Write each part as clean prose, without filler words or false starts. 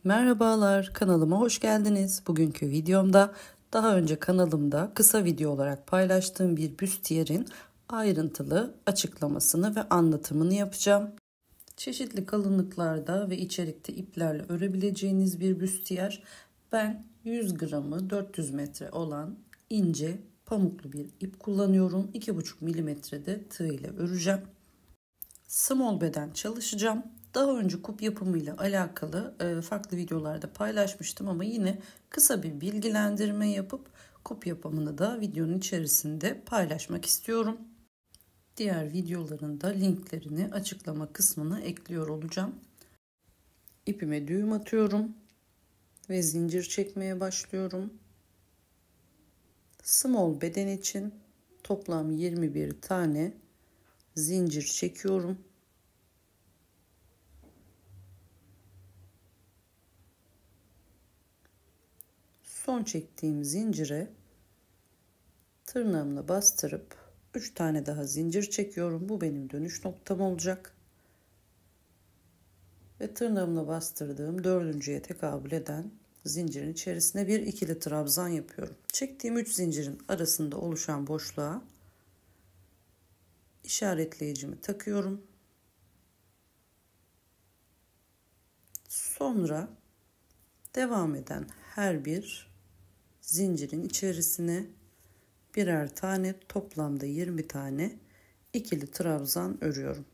Merhabalar, kanalıma hoş geldiniz. Bugünkü videomda daha önce kanalımda kısa video olarak paylaştığım bir büstiyerin ayrıntılı açıklamasını ve anlatımını yapacağım. Çeşitli kalınlıklarda ve içerikte iplerle örebileceğiniz bir büstiyer. Ben 100 gramı 400 metre olan ince pamuklu bir ip kullanıyorum. 2,5 milimetrede tığ ile öreceğim. Small beden çalışacağım. Daha önce kup yapımıyla alakalı farklı videolarda paylaşmıştım ama yine kısa bir bilgilendirme yapıp kup yapımını da videonun içerisinde paylaşmak istiyorum. Diğer videoların da linklerini açıklama kısmına ekliyor olacağım. İpime düğüm atıyorum ve zincir çekmeye başlıyorum. Small beden için toplam 21 tane zincir çekiyorum. Son çektiğim zincire tırnağımla bastırıp 3 tane daha zincir çekiyorum. Bu benim dönüş noktam olacak. Ve tırnağımla bastırdığım dördüncüye tekabül eden zincirin içerisine bir ikili trabzan yapıyorum. Çektiğim 3 zincirin arasında oluşan boşluğa işaretleyicimi takıyorum. Sonra devam eden her bir zincirin içerisine birer tane, toplamda 20 tane ikili trabzan örüyorum.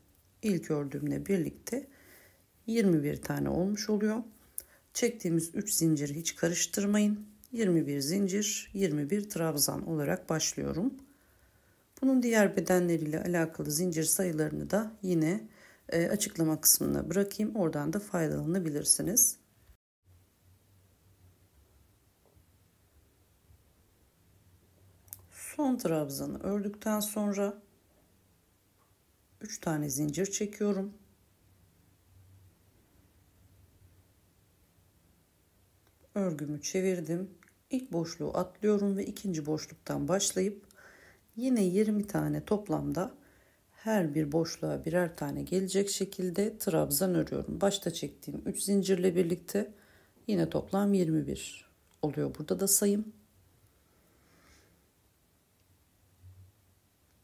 İlk ördüğümle birlikte 21 tane olmuş oluyor. Çektiğimiz 3 zinciri hiç karıştırmayın. 21 zincir, 21 trabzan olarak başlıyorum. Bunun diğer bedenleriyle alakalı zincir sayılarını da yine açıklama kısmına bırakayım. Oradan da faydalanabilirsiniz. Son trabzanı ördükten sonra 3 tane zincir çekiyorum. Örgümü çevirdim. İlk boşluğu atlıyorum ve ikinci boşluktan başlayıp yine 20 tane toplamda her bir boşluğa birer tane gelecek şekilde trabzan örüyorum. Başta çektiğim 3 zincirle birlikte yine toplam 21 oluyor. Burada da sayım.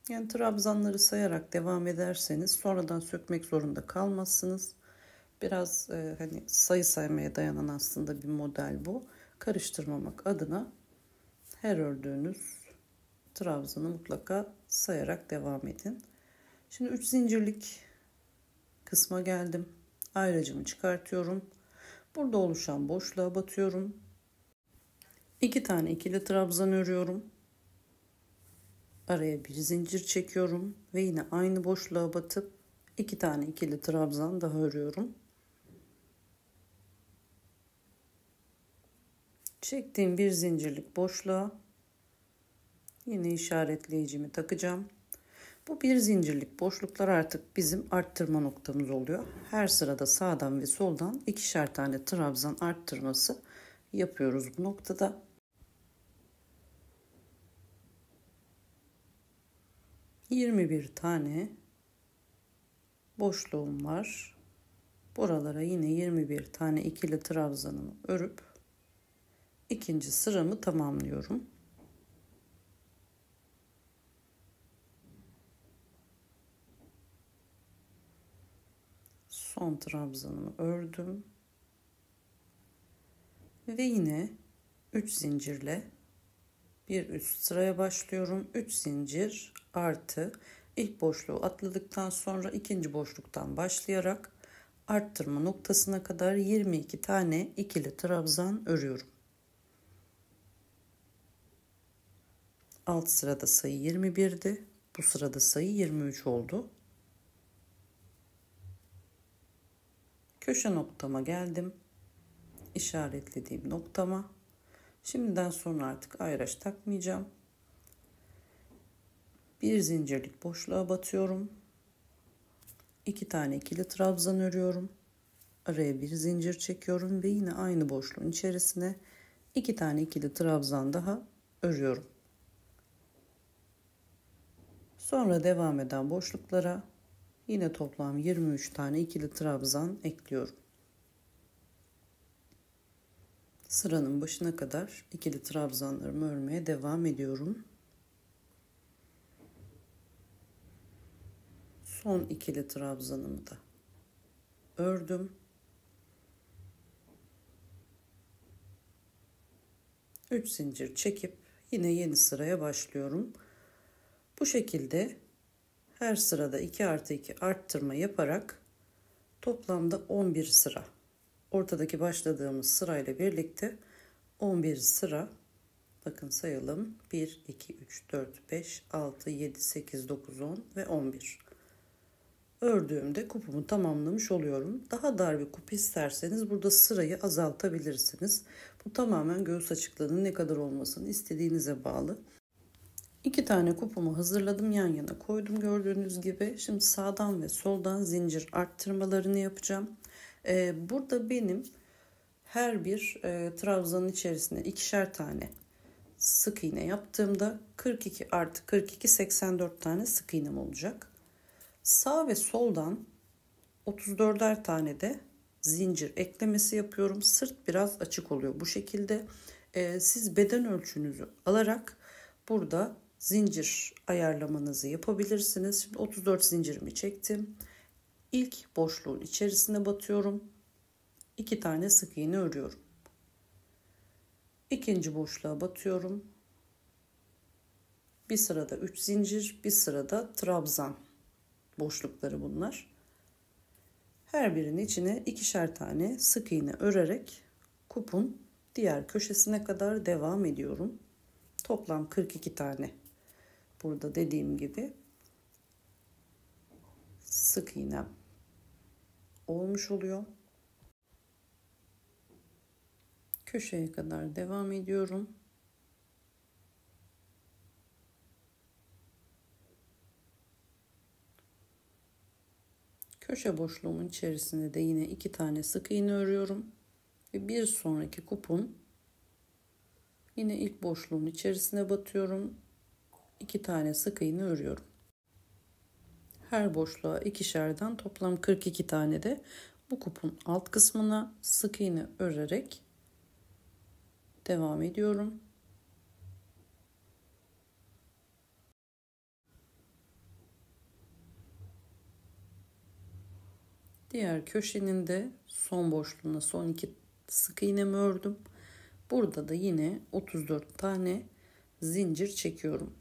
Yani trabzanları sayarak devam ederseniz sonradan sökmek zorunda kalmazsınız. Biraz hani sayı saymaya dayanan aslında bir model bu. Karıştırmamak adına her ördüğünüz trabzanı mutlaka sayarak devam edin. Şimdi 3 zincirlik kısma geldim. Ayracımı çıkartıyorum. Burada oluşan boşluğa batıyorum. 2 tane ikili trabzan örüyorum. Araya bir zincir çekiyorum ve yine aynı boşluğa batıp 2 tane ikili trabzan daha örüyorum. Çektiğim bir zincirlik boşluğa yine işaretleyicimi takacağım. Bu bir zincirlik boşluklar artık bizim arttırma noktamız oluyor. Her sırada sağdan ve soldan ikişer tane trabzan arttırması yapıyoruz bu noktada. ...21 tane boşluğum var. Buralara yine 21 tane ikili trabzanımı örüp ikinci sıramı tamamlıyorum. Son trabzanımı ördüm. Ve yine 3 zincirle bir üst sıraya başlıyorum. 3 zincir artı ilk boşluğu atladıktan sonra ikinci boşluktan başlayarak arttırma noktasına kadar 22 tane ikili trabzan örüyorum. Alt sırada sayı 21'di. Bu sırada sayı 23 oldu. Köşe noktama geldim. İşaretlediğim noktama. Şimdiden sonra artık ayraç takmayacağım. Bir zincirlik boşluğa batıyorum. 2 tane ikili trabzan örüyorum. Araya bir zincir çekiyorum ve yine aynı boşluğun içerisine 2 tane ikili trabzan daha örüyorum. Sonra devam eden boşluklara yine toplam 23 tane ikili trabzan ekliyorum. Sıranın başına kadar ikili trabzanlarımı örmeye devam ediyorum. Son ikili trabzanımı da ördüm. 3 zincir çekip yine yeni sıraya başlıyorum. Bu şekilde her sırada 2 artı 2 arttırma yaparak toplamda 11 sıra. Ortadaki başladığımız sırayla birlikte 11 sıra. Bakın sayalım. 1, 2, 3, 4, 5, 6, 7, 8, 9, 10 ve 11. Ördüğümde kupumu tamamlamış oluyorum. Daha dar bir kup isterseniz burada sırayı azaltabilirsiniz. Bu tamamen göğüs açıklığının ne kadar olmasını istediğinize bağlı. 2 tane kupumu hazırladım, yan yana koydum gördüğünüz gibi. Şimdi sağdan ve soldan zincir arttırmalarını yapacağım. Burada benim her bir trabzanın içerisine ikişer tane sık iğne yaptığımda 42 artı 42 84 tane sık iğnem olacak. Sağ ve soldan 34'er tane de zincir eklemesi yapıyorum. Sırt biraz açık oluyor bu şekilde. Siz beden ölçünüzü alarak burada zincir ayarlamanızı yapabilirsiniz. Şimdi 34 zincirimi çektim. İlk boşluğun içerisine batıyorum. 2 tane sık iğne örüyorum. İkinci boşluğa batıyorum. Bir sırada 3 zincir, bir sırada trabzan boşlukları bunlar. Her birinin içine ikişer tane sık iğne örerek kupun diğer köşesine kadar devam ediyorum. Toplam 42 tane. Burada dediğim gibi sık iğnem olmuş oluyor. Köşeye kadar devam ediyorum. Köşe boşluğumun içerisine de yine 2 tane sık iğne örüyorum. Ve bir sonraki kupun yine ilk boşluğun içerisine batıyorum. 2 tane sık iğne örüyorum. Her boşluğa ikişerden toplam 42 tane de bu kupun alt kısmına sık iğne örerek devam ediyorum. Diğer köşenin de son boşluğuna son 2 sık iğnemi ördüm. Burada da yine 34 tane zincir çekiyorum.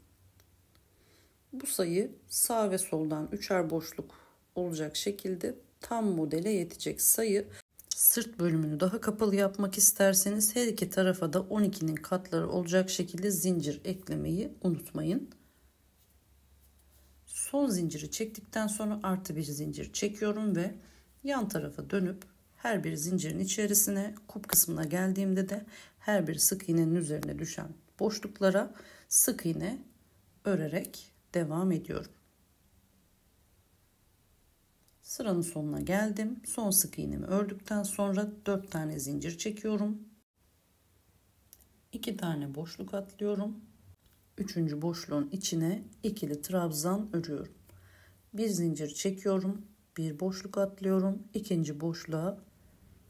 Bu sayı sağ ve soldan 3'er boşluk olacak şekilde tam modele yetecek sayı. Sırt bölümünü daha kapalı yapmak isterseniz her iki tarafa da 12'nin katları olacak şekilde zincir eklemeyi unutmayın. Son zinciri çektikten sonra artı bir zincir çekiyorum ve yan tarafa dönüp her bir zincirin içerisine kup kısmına geldiğimde de her bir sık iğnenin üzerine düşen boşluklara sık iğne örerek devam ediyorum. Sıranın sonuna geldim. Son sık iğnemi ördükten sonra 4 tane zincir çekiyorum. 2 tane boşluk atlıyorum. 3. boşluğun içine ikili trabzan örüyorum. Bir zincir çekiyorum. Bir boşluk atlıyorum. İkinci boşluğa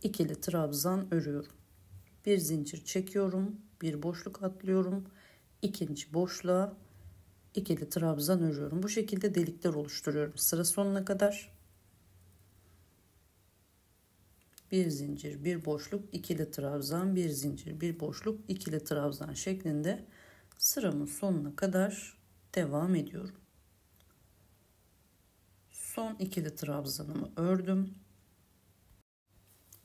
ikili trabzan örüyorum. Bir zincir çekiyorum. Bir boşluk atlıyorum. İkinci boşluğa ikili trabzan örüyorum. Bu şekilde delikler oluşturuyorum sıra sonuna kadar. Bir zincir, bir boşluk, ikili trabzan, bir zincir, bir boşluk, ikili trabzan şeklinde sıramın sonuna kadar devam ediyorum. Son ikili trabzanımı ördüm.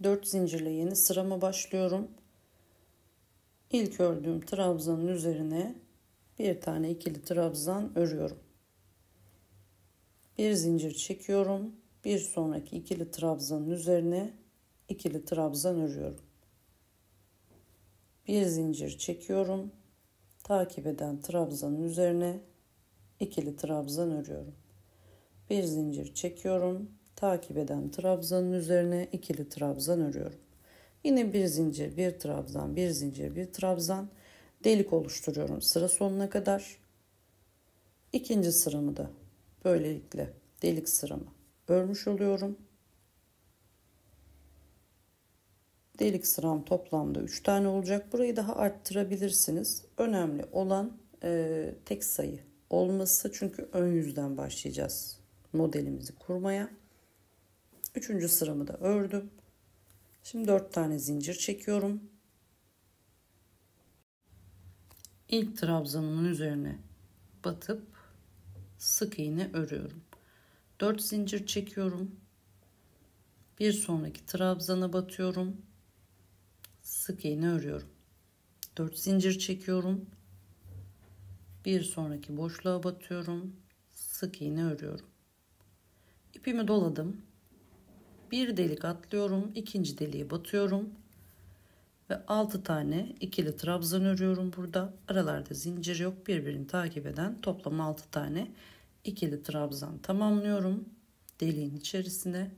4 zincirle yeni sırama başlıyorum. İlk ördüğüm trabzanın üzerine bir tane ikili trabzan örüyorum. Bir zincir çekiyorum. Bir sonraki ikili trabzanın üzerine ikili trabzan örüyorum. Bir zincir çekiyorum. Takip eden trabzanın üzerine ikili trabzan örüyorum. Bir zincir çekiyorum. Takip eden trabzanın üzerine ikili trabzan örüyorum. Yine bir zincir, bir trabzan, bir zincir, bir trabzan, delik oluşturuyorum sıra sonuna kadar. İkinci sıramı da böylelikle delik sıramı örmüş oluyorum. Delik sıram toplamda 3 tane olacak. Burayı daha arttırabilirsiniz. Önemli olan tek sayı olması. Çünkü ön yüzden başlayacağız modelimizi kurmaya. 3. sıramı da ördüm. Şimdi 4 tane zincir çekiyorum. İlk trabzanımın üzerine batıp sık iğne örüyorum. 4 zincir çekiyorum. Bir sonraki trabzana batıyorum. Sık iğne örüyorum. 4 zincir çekiyorum. Bir sonraki boşluğa batıyorum. Sık iğne örüyorum. İpimi doladım. Bir delik atlıyorum. İkinci deliğe batıyorum. Ve 6 tane ikili trabzan örüyorum burada. Aralarda zincir yok. Birbirini takip eden toplam 6 tane ikili trabzan tamamlıyorum. Deliğin içerisine.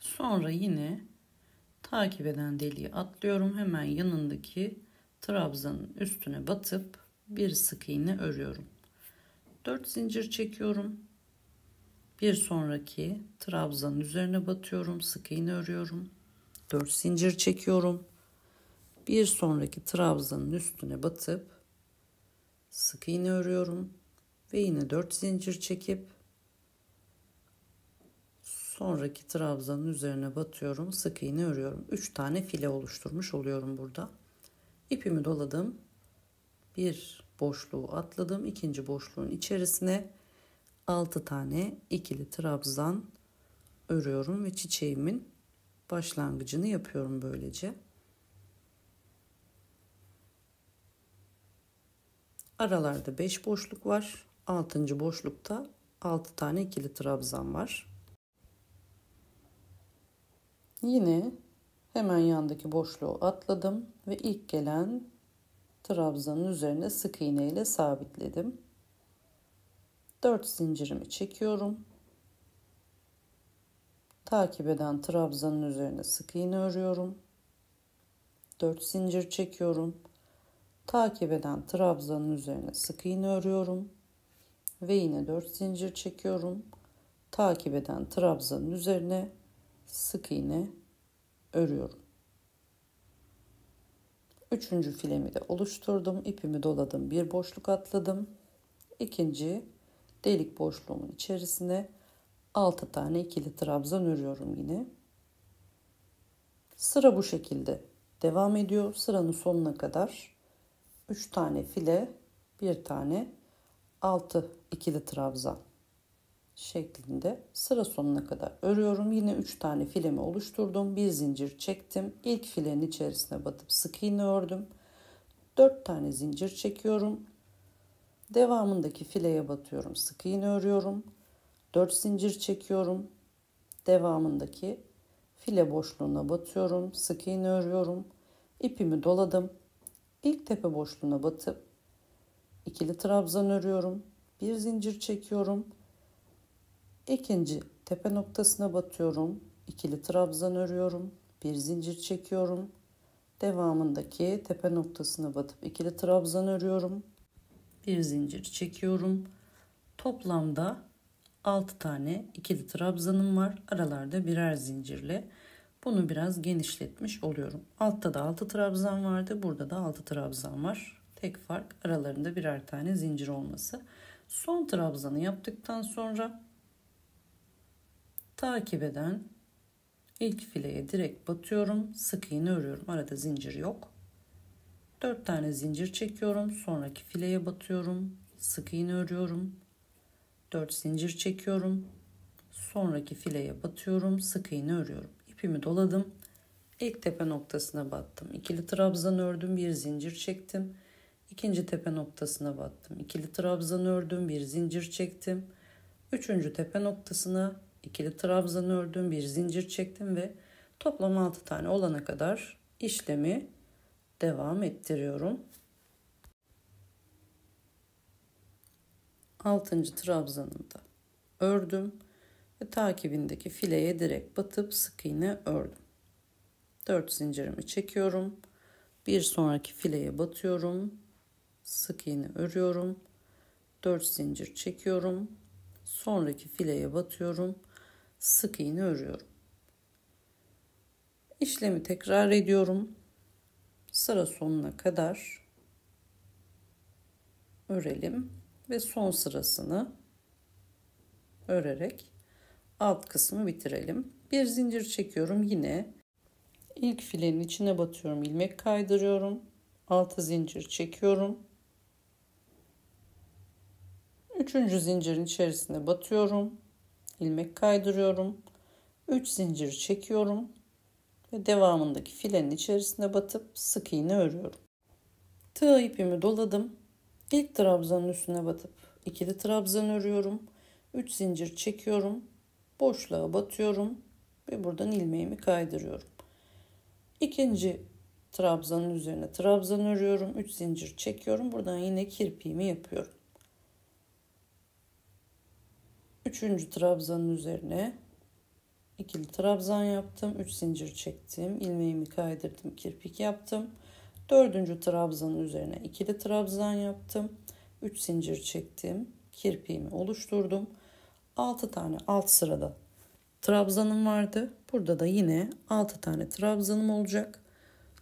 Sonra yine takip eden deliği atlıyorum. Hemen yanındaki trabzanın üstüne batıp bir sık iğne örüyorum. 4 zincir çekiyorum. Bir sonraki trabzanın üzerine batıyorum. Sık iğne örüyorum. 4 zincir çekiyorum. Bir sonraki trabzanın üstüne batıp sık iğne örüyorum. Ve yine 4 zincir çekip sonraki trabzanın üzerine batıyorum. Sık iğne örüyorum. 3 tane file oluşturmuş oluyorum burada. İpimi doladım. Bir boşluğu atladım. İkinci boşluğun içerisine 6 tane ikili trabzan örüyorum ve çiçeğimin başlangıcını yapıyorum böylece. Aralarda 5 boşluk var. 6. boşlukta 6 tane ikili trabzan var. Yine hemen yandaki boşluğu atladım ve ilk gelen trabzanın üzerine sık iğne ile sabitledim. 4 zincirimi çekiyorum. Takip eden trabzanın üzerine sık iğne örüyorum. 4 zincir çekiyorum. Takip eden trabzanın üzerine sık iğne örüyorum. Ve yine 4 zincir çekiyorum. Takip eden trabzanın üzerine sık iğne örüyorum. 3. filemi de oluşturdum. İpimi doladım. Bir boşluk atladım. İkinci delik boşluğumun içerisine 6 tane ikili trabzan örüyorum yine. Sıra bu şekilde devam ediyor. Sıranın sonuna kadar 3 tane file, bir tane 6 ikili trabzan şeklinde sıra sonuna kadar örüyorum. Yine 3 tane filemi oluşturdum. Bir zincir çektim. İlk filenin içerisine batıp sık iğne ördüm. 4 tane zincir çekiyorum. Devamındaki fileye batıyorum. Sık iğne örüyorum. 4 zincir çekiyorum. Devamındaki file boşluğuna batıyorum. Sık iğne örüyorum. İpimi doladım. İlk tepe boşluğuna batıp ikili trabzan örüyorum. Bir zincir çekiyorum. İkinci tepe noktasına batıyorum. İkili trabzan örüyorum. Bir zincir çekiyorum. Devamındaki tepe noktasına batıp ikili trabzan örüyorum. Bir zincir çekiyorum. Toplamda 6 tane ikili trabzanım var. Aralarda birer zincirle. Bunu biraz genişletmiş oluyorum. Altta da 6 trabzan vardı. Burada da 6 trabzan var. Tek fark aralarında birer tane zincir olması. Son trabzanı yaptıktan sonra takip eden ilk fileye direkt batıyorum. Sık iğne örüyorum. Arada zincir yok. 4 tane zincir çekiyorum. Sonraki fileye batıyorum. Sık iğne örüyorum. 4 zincir çekiyorum. Sonraki fileye batıyorum. Sık iğne örüyorum. İpimi doladım. İlk tepe noktasına battım. İkili trabzan ördüm. Bir zincir çektim. İkinci tepe noktasına battım. İkili trabzan ördüm. Bir zincir çektim. Üçüncü tepe noktasına ikili trabzan ördüm. Bir zincir çektim ve toplam 6 tane olana kadar işlemi devam ettiriyorum. 6. trabzanımda ördüm ve takibindeki fileye direkt batıp sık iğne ördüm. 4 zincirimi çekiyorum. Bir sonraki fileye batıyorum. sık iğne örüyorum. 4 zincir çekiyorum. Sonraki fileye batıyorum. Sık iğne örüyorum. İşlemi tekrar ediyorum. Sıra sonuna kadar örelim ve son sırasını örerek alt kısmı bitirelim. Bir zincir çekiyorum. Yine ilk filenin içine batıyorum. İlmek kaydırıyorum. 6 zincir çekiyorum. 3. zincirin içerisine batıyorum. İlmek kaydırıyorum. 3 zincir çekiyorum ve devamındaki filenin içerisine batıp sık iğne örüyorum. Tığ ipimi doladım. İlk trabzanın üstüne batıp ikili trabzan örüyorum. 3 zincir çekiyorum. Boşluğa batıyorum ve buradan ilmeğimi kaydırıyorum. İkinci trabzanın üzerine trabzan örüyorum. 3 zincir çekiyorum. Buradan yine kirpiğimi yapıyorum. Üçüncü trabzanın üzerine ikili trabzan yaptım. 3 zincir çektim. İlmeğimi kaydırdım. Kirpik yaptım. Dördüncü trabzanın üzerine ikili trabzan yaptım. 3 zincir çektim. Kirpiğimi oluşturdum. 6 tane alt sırada trabzanım vardı. Burada da yine 6 tane trabzanım olacak.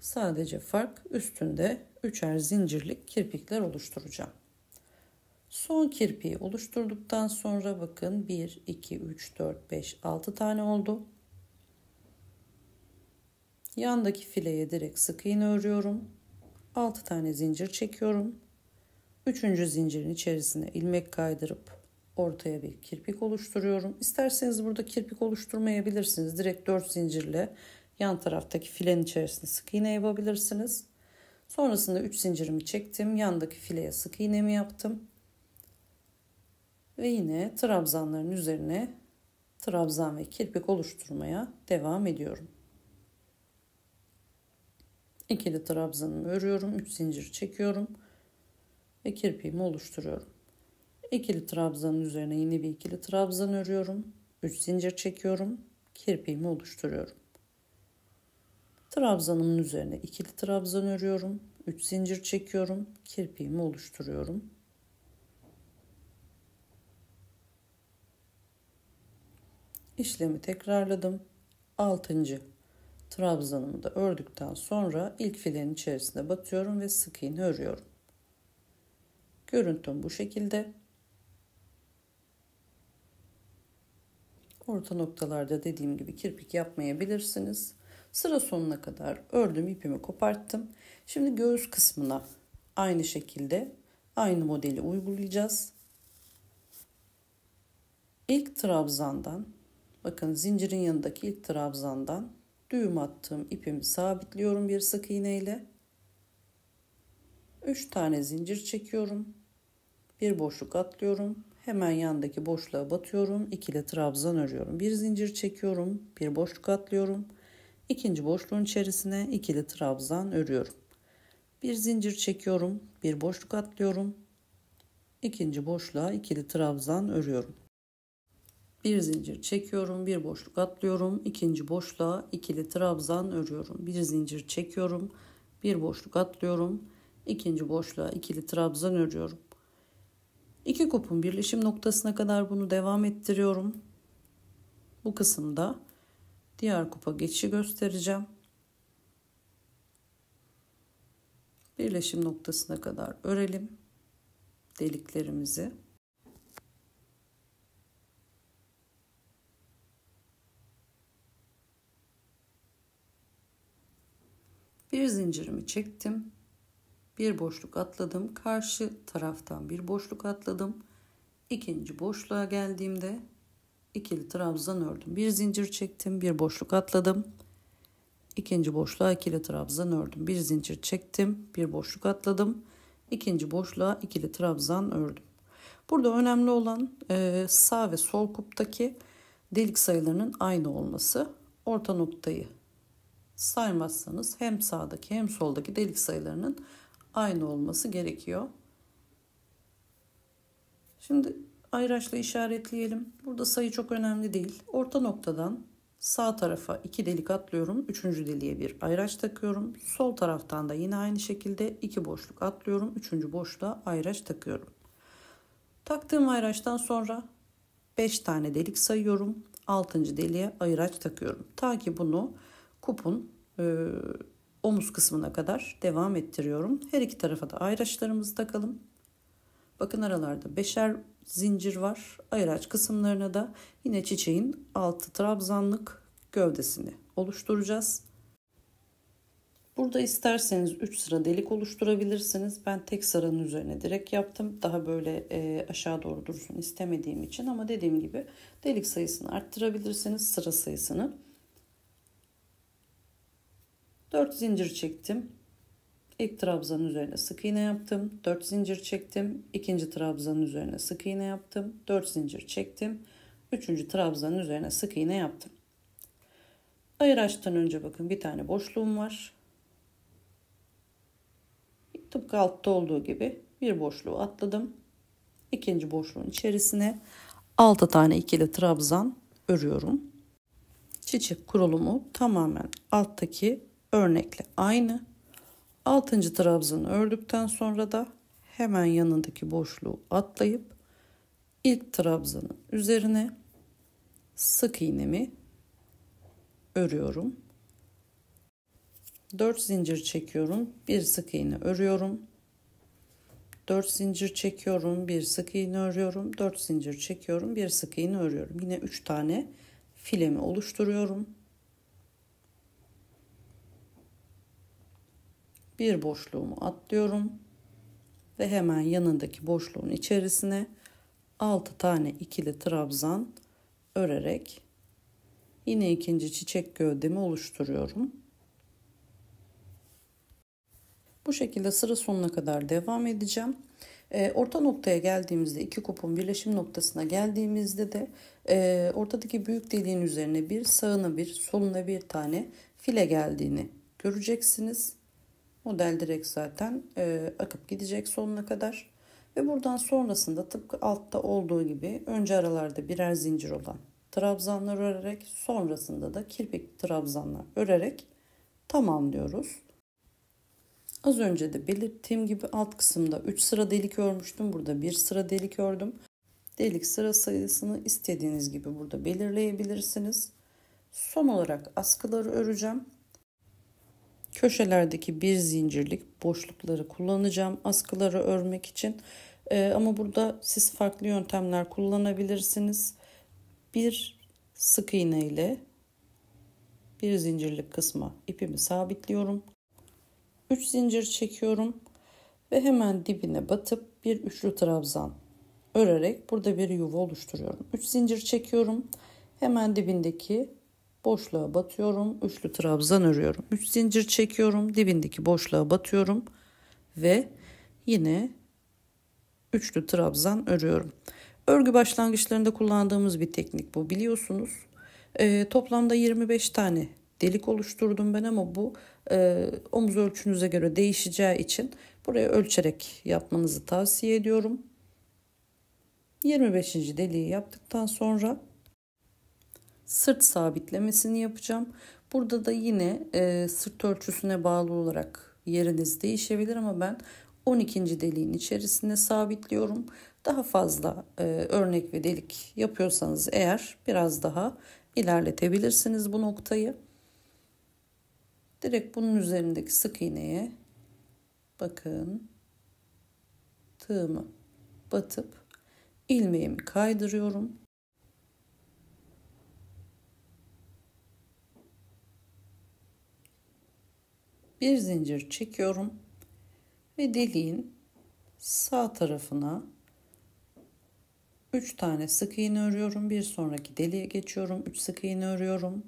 Sadece fark üstünde 3'er zincirlik kirpikler oluşturacağım. Son kirpiği oluşturduktan sonra bakın 1, 2, 3, 4, 5, 6 tane oldu. Yandaki fileye direkt sık iğne örüyorum. 6 tane zincir çekiyorum. 3. zincirin içerisine ilmek kaydırıp ortaya bir kirpik oluşturuyorum. İsterseniz burada kirpik oluşturmayabilirsiniz. Direkt 4 zincirle yan taraftaki filenin içerisine sık iğne yapabilirsiniz. Sonrasında 3 zincirimi çektim. Yandaki fileye sık iğnemi yaptım. Ve yine trabzanların üzerine trabzan ve kirpik oluşturmaya devam ediyorum. İkili trabzanımı örüyorum. 3 zincir çekiyorum. Ve kirpiğimi oluşturuyorum. İkili trabzanın üzerine yine bir ikili trabzan örüyorum. 3 zincir çekiyorum. Kirpiğimi oluşturuyorum. Trabzanımın üzerine ikili trabzan örüyorum. 3 zincir çekiyorum. Kirpiğimi oluşturuyorum. İşlemi tekrarladım. 6. trabzanımı da ördükten sonra ilk filenin içerisine batıyorum ve sık iğne örüyorum. Görüntüm bu şekilde. Orta noktalarda dediğim gibi kirpik yapmayabilirsiniz. Sıra sonuna kadar ördüm, ipimi koparttım. Şimdi göğüs kısmına aynı şekilde aynı modeli uygulayacağız. İlk trabzandan, bakın zincirin yanındaki ilk trabzandan düğüm attığım ipimi sabitliyorum bir sık iğne ile. 3 tane zincir çekiyorum. Bir boşluk atlıyorum. Hemen yandaki boşluğa batıyorum. İkili trabzan örüyorum. Bir zincir çekiyorum. Bir boşluk atlıyorum. İkinci boşluğun içerisine ikili trabzan örüyorum. Bir zincir çekiyorum. Bir boşluk atlıyorum. İkinci boşluğa ikili trabzan örüyorum. Bir zincir çekiyorum. Bir boşluk atlıyorum. İkinci boşluğa ikili trabzan örüyorum. Bir zincir çekiyorum. Bir boşluk atlıyorum. İkinci boşluğa ikili trabzan örüyorum. İki kupun birleşim noktasına kadar bunu devam ettiriyorum. Bu kısımda diğer kupa geçişi göstereceğim. Birleşim noktasına kadar örelim deliklerimizi. Bir zincirimi çektim. Bir boşluk atladım. Karşı taraftan bir boşluk atladım. İkinci boşluğa geldiğimde ikili trabzan ördüm. Bir zincir çektim. Bir boşluk atladım. İkinci boşluğa ikili trabzan ördüm. Bir zincir çektim. Bir boşluk atladım. İkinci boşluğa ikili trabzan ördüm. Burada önemli olan sağ ve sol kuptaki delik sayılarının aynı olması. Orta noktayı saymazsanız hem sağdaki hem soldaki delik sayılarının aynı olması gerekiyor. Şimdi ayraçla işaretleyelim. Burada sayı çok önemli değil. Orta noktadan Sağ tarafa 2 delik atlıyorum. 3. deliğe bir ayraç takıyorum. Sol taraftan da yine aynı şekilde 2 boşluk atlıyorum. 3. boşluğa ayraç takıyorum. Taktığım ayraçtan sonra 5 tane delik sayıyorum. 6. deliğe ayraç takıyorum. Ta ki bunu kupun omuz kısmına kadar devam ettiriyorum. Her iki tarafa da ayraçlarımızı takalım. Bakın aralarda 5'er zincir var. Ayraç kısımlarına da yine çiçeğin 6 trabzanlık gövdesini oluşturacağız. Burada isterseniz 3 sıra delik oluşturabilirsiniz. Ben tek sıranın üzerine direkt yaptım. Daha böyle aşağı doğru dursun istemediğim için, ama dediğim gibi delik sayısını arttırabilirsiniz, sıra sayısını. 4 zincir çektim. İlk trabzanın üzerine sık iğne yaptım. 4 zincir çektim. İkinci trabzanın üzerine sık iğne yaptım. 4 zincir çektim. Üçüncü trabzanın üzerine sık iğne yaptım. Ayraçtan önce bakın bir tane boşluğum var. Tıpkı altta olduğu gibi bir boşluğu atladım. İkinci boşluğun içerisine 6 tane ikili trabzan örüyorum. Çiçek kurulumu tamamen alttaki örnekle aynı. 6. trabzanı ördükten sonra da hemen yanındaki boşluğu atlayıp ilk trabzanın üzerine sık iğnemi örüyorum. 4 zincir çekiyorum, bir sık iğne örüyorum. 4 zincir çekiyorum, bir sık iğne örüyorum. 4 zincir çekiyorum, bir sık iğne örüyorum. Yine 3 tane filemi oluşturuyorum. Bir boşluğumu atlıyorum ve hemen yanındaki boşluğun içerisine 6 tane ikili trabzan örerek yine ikinci çiçek gövdemi oluşturuyorum. Bu şekilde sıra sonuna kadar devam edeceğim. Orta noktaya geldiğimizde, iki kupun birleşim noktasına geldiğimizde de ortadaki büyük deliğin üzerine bir, sağına bir, soluna bir tane file geldiğini göreceksiniz. Model direkt zaten akıp gidecek sonuna kadar. Ve buradan sonrasında tıpkı altta olduğu gibi önce aralarda birer zincir olan trabzanlar örerek, sonrasında da kirpik trabzanlar örerek tamamlıyoruz. Az önce de belirttiğim gibi alt kısımda 3 sıra delik örmüştüm. Burada 1 sıra delik ördüm. Delik sıra sayısını istediğiniz gibi burada belirleyebilirsiniz. Son olarak askıları öreceğim. Köşelerdeki bir zincirlik boşlukları kullanacağım askıları örmek için. Ama burada siz farklı yöntemler kullanabilirsiniz. Bir sık iğne ile bir zincirlik kısma ipimi sabitliyorum. 3 zincir çekiyorum ve hemen dibine batıp bir üçlü trabzan örerek burada bir yuva oluşturuyorum. 3 zincir çekiyorum. Hemen dibindeki boşluğa batıyorum. Üçlü trabzan örüyorum. 3 zincir çekiyorum. Dibindeki boşluğa batıyorum ve yine üçlü trabzan örüyorum. Örgü başlangıçlarında kullandığımız bir teknik bu, biliyorsunuz. Toplamda 25 tane delik oluşturdum ben, ama bu omuz ölçünüze göre değişeceği için buraya ölçerek yapmanızı tavsiye ediyorum. 25. deliği yaptıktan sonra sırt sabitlemesini yapacağım. Burada da yine sırt ölçüsüne bağlı olarak yeriniz değişebilir, ama ben 12. deliğin içerisine sabitliyorum. Daha fazla örnek ve delik yapıyorsanız eğer biraz daha ilerletebilirsiniz bu noktayı. Direkt bunun üzerindeki sık iğneye bakın, tığımı batıp ilmeğimi kaydırıyorum. Bir zincir çekiyorum ve deliğin sağ tarafına 3 tane sık iğne örüyorum. Bir sonraki deliğe geçiyorum. 3 sık iğne örüyorum.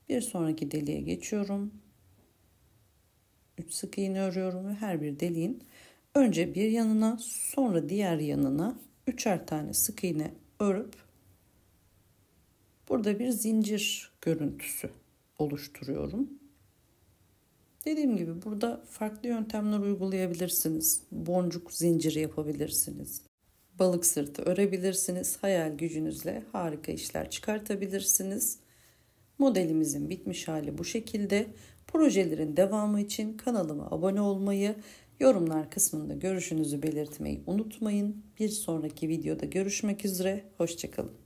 Bir sonraki deliğe geçiyorum. 3 sık iğne örüyorum ve her bir deliğin önce bir yanına, sonra diğer yanına 3'er tane sık iğne örüp burada bir zincir görüntüsü oluşturuyorum. Dediğim gibi burada farklı yöntemler uygulayabilirsiniz. Boncuk zinciri yapabilirsiniz. balık sırtı örebilirsiniz. Hayal gücünüzle harika işler çıkartabilirsiniz. Modelimizin bitmiş hali bu şekilde. Projelerin devamı için kanalıma abone olmayı, yorumlar kısmında görüşünüzü belirtmeyi unutmayın. Bir sonraki videoda görüşmek üzere. Hoşça kalın.